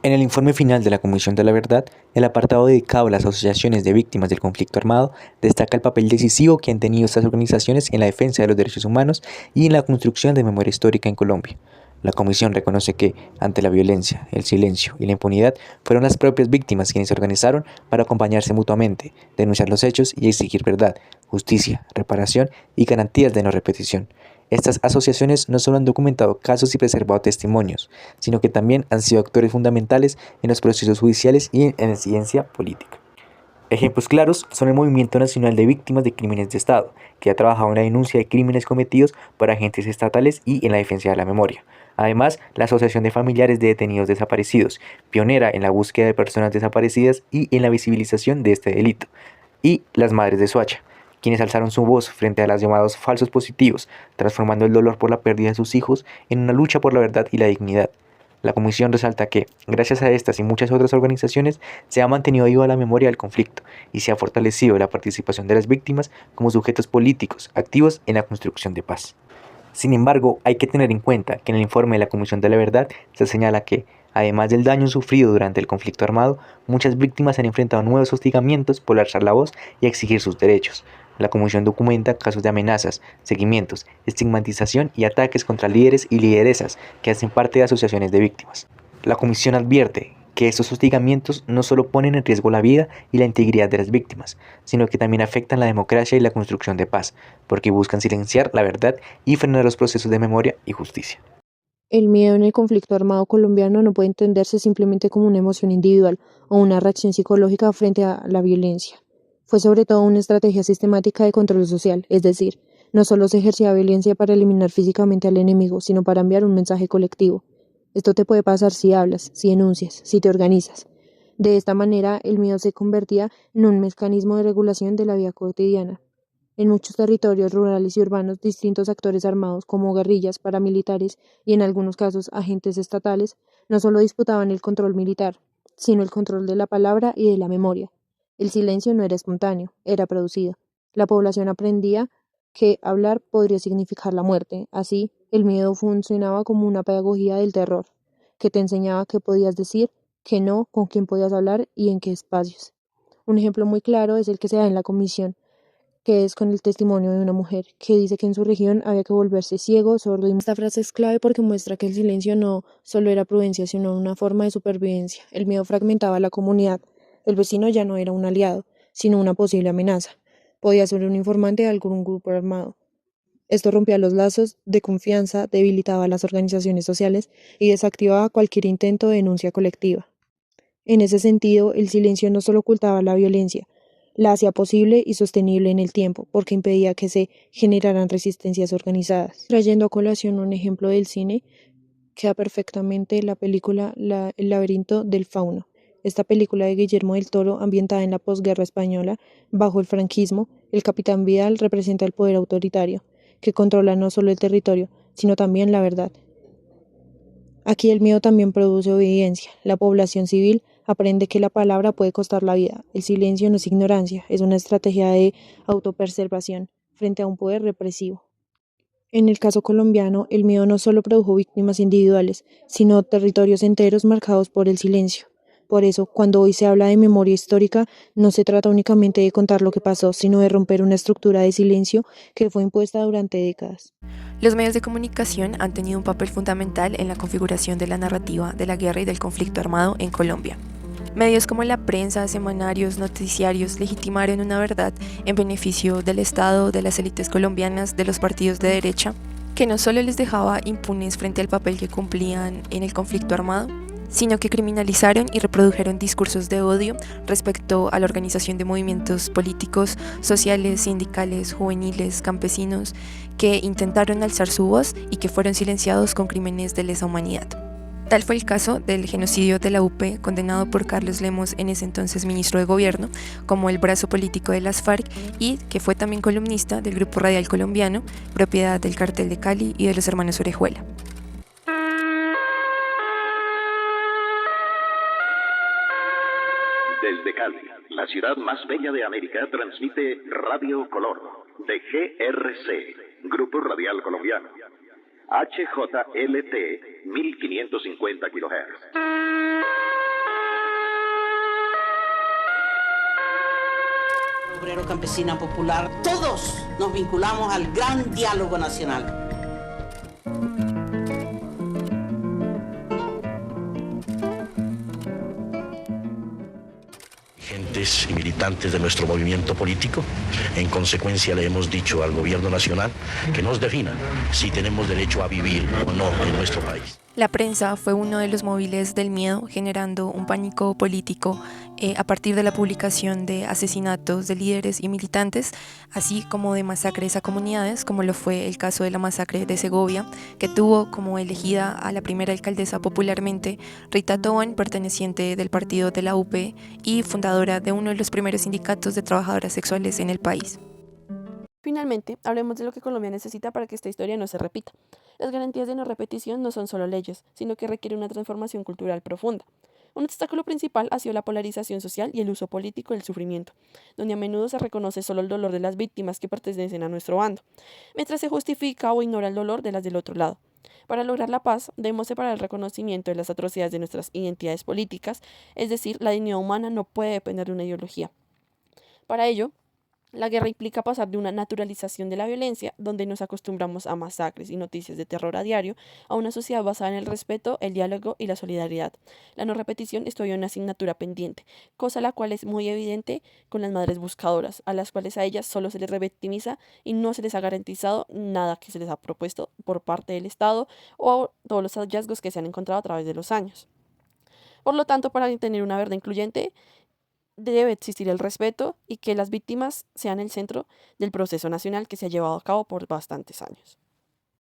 En el informe final de la Comisión de la Verdad, el apartado dedicado a las asociaciones de víctimas del conflicto armado destaca el papel decisivo que han tenido estas organizaciones en la defensa de los derechos humanos y en la construcción de memoria histórica en Colombia. La Comisión reconoce que, ante la violencia, el silencio y la impunidad, fueron las propias víctimas quienes se organizaron para acompañarse mutuamente, denunciar los hechos y exigir verdad, justicia, reparación y garantías de no repetición. Estas asociaciones no solo han documentado casos y preservado testimonios, sino que también han sido actores fundamentales en los procesos judiciales y en la ciencia política. Ejemplos claros son el Movimiento Nacional de Víctimas de Crímenes de Estado, que ha trabajado en la denuncia de crímenes cometidos por agentes estatales y en la defensa de la memoria. Además, la Asociación de Familiares de Detenidos Desaparecidos, pionera en la búsqueda de personas desaparecidas y en la visibilización de este delito. Y las Madres de Soacha, quienes alzaron su voz frente a los llamados falsos positivos, transformando el dolor por la pérdida de sus hijos en una lucha por la verdad y la dignidad. La Comisión resalta que, gracias a estas y muchas otras organizaciones, se ha mantenido viva la memoria del conflicto y se ha fortalecido la participación de las víctimas como sujetos políticos activos en la construcción de paz. Sin embargo, hay que tener en cuenta que en el informe de la Comisión de la Verdad se señala que, además del daño sufrido durante el conflicto armado, muchas víctimas han enfrentado nuevos hostigamientos por alzar la voz y exigir sus derechos. La Comisión documenta casos de amenazas, seguimientos, estigmatización y ataques contra líderes y lideresas que hacen parte de asociaciones de víctimas. La Comisión advierte que estos hostigamientos no solo ponen en riesgo la vida y la integridad de las víctimas, sino que también afectan la democracia y la construcción de paz, porque buscan silenciar la verdad y frenar los procesos de memoria y justicia. El miedo en el conflicto armado colombiano no puede entenderse simplemente como una emoción individual o una reacción psicológica frente a la violencia. Fue sobre todo una estrategia sistemática de control social, es decir, no solo se ejercía violencia para eliminar físicamente al enemigo, sino para enviar un mensaje colectivo. Esto te puede pasar si hablas, si denuncias, si te organizas. De esta manera, el miedo se convertía en un mecanismo de regulación de la vida cotidiana. En muchos territorios rurales y urbanos, distintos actores armados como guerrillas, paramilitares y en algunos casos agentes estatales, no solo disputaban el control militar, sino el control de la palabra y de la memoria. El silencio no era espontáneo, era producido. La población aprendía que hablar podría significar la muerte. Así, el miedo funcionaba como una pedagogía del terror, que te enseñaba qué podías decir, qué no, con quién podías hablar y en qué espacios. Un ejemplo muy claro es el que se da en la comisión, que es con el testimonio de una mujer que dice que en su región había que volverse ciego, sordo y... Esta frase es clave porque muestra que el silencio no solo era prudencia, sino una forma de supervivencia. El miedo fragmentaba a la comunidad. El vecino ya no era un aliado, sino una posible amenaza. Podía ser un informante de algún grupo armado. Esto rompía los lazos de confianza, debilitaba las organizaciones sociales y desactivaba cualquier intento de denuncia colectiva. En ese sentido, el silencio no solo ocultaba la violencia, la hacía posible y sostenible en el tiempo, porque impedía que se generaran resistencias organizadas. Trayendo a colación un ejemplo del cine, queda perfectamente la película El laberinto del fauno. Esta película de Guillermo del Toro, ambientada en la posguerra española, bajo el franquismo, el capitán Vidal representa el poder autoritario, que controla no solo el territorio, sino también la verdad. Aquí el miedo también produce obediencia. La población civil aprende que la palabra puede costar la vida. El silencio no es ignorancia, es una estrategia de autopreservación frente a un poder represivo. En el caso colombiano, el miedo no solo produjo víctimas individuales, sino territorios enteros marcados por el silencio. Por eso, cuando hoy se habla de memoria histórica, no se trata únicamente de contar lo que pasó, sino de romper una estructura de silencio que fue impuesta durante décadas. Los medios de comunicación han tenido un papel fundamental en la configuración de la narrativa de la guerra y del conflicto armado en Colombia. Medios como la prensa, semanarios, noticiarios legitimaron una verdad en beneficio del Estado, de las élites colombianas, de los partidos de derecha, que no solo les dejaba impunes frente al papel que cumplían en el conflicto armado, sino que criminalizaron y reprodujeron discursos de odio respecto a la organización de movimientos políticos, sociales, sindicales, juveniles, campesinos, que intentaron alzar su voz y que fueron silenciados con crímenes de lesa humanidad. Tal fue el caso del genocidio de la UP, condenado por Carlos Lemos, en ese entonces ministro de Gobierno, como el brazo político de las FARC y que fue también columnista del Grupo Radial Colombiano, propiedad del Cartel de Cali y de los hermanos Orejuela. Desde Cali, la ciudad más bella de América, transmite Radio Color de GRC, Grupo Radial Colombiano. HJLT 1550 kHz. Obrero, campesina, popular, todos nos vinculamos al gran diálogo nacional. Dirigentes y militantes de nuestro movimiento político, en consecuencia le hemos dicho al gobierno nacional que nos defina si tenemos derecho a vivir o no en nuestro país. La prensa fue uno de los móviles del miedo, generando un pánico político a partir de la publicación de asesinatos de líderes y militantes, así como de masacres a comunidades, como lo fue el caso de la masacre de Segovia, que tuvo como elegida a la primera alcaldesa popularmente Rita Tobón, perteneciente del partido de la UP y fundadora de uno de los primeros sindicatos de trabajadoras sexuales en el país. Finalmente, hablemos de lo que Colombia necesita para que esta historia no se repita. Las garantías de no repetición no son solo leyes, sino que requieren una transformación cultural profunda. Un obstáculo principal ha sido la polarización social y el uso político del sufrimiento, donde a menudo se reconoce solo el dolor de las víctimas que pertenecen a nuestro bando, mientras se justifica o ignora el dolor de las del otro lado. Para lograr la paz, debemos separar el reconocimiento de las atrocidades de nuestras identidades políticas, es decir, la dignidad humana no puede depender de una ideología. Para ello, la guerra implica pasar de una naturalización de la violencia, donde nos acostumbramos a masacres y noticias de terror a diario, a una sociedad basada en el respeto, el diálogo y la solidaridad. La no repetición es todavía una asignatura pendiente, cosa la cual es muy evidente con las madres buscadoras, a las cuales a ellas solo se les revictimiza y no se les ha garantizado nada que se les ha propuesto por parte del Estado o todos los hallazgos que se han encontrado a través de los años. Por lo tanto, para tener una verdad incluyente, debe existir el respeto y que las víctimas sean el centro del proceso nacional que se ha llevado a cabo por bastantes años.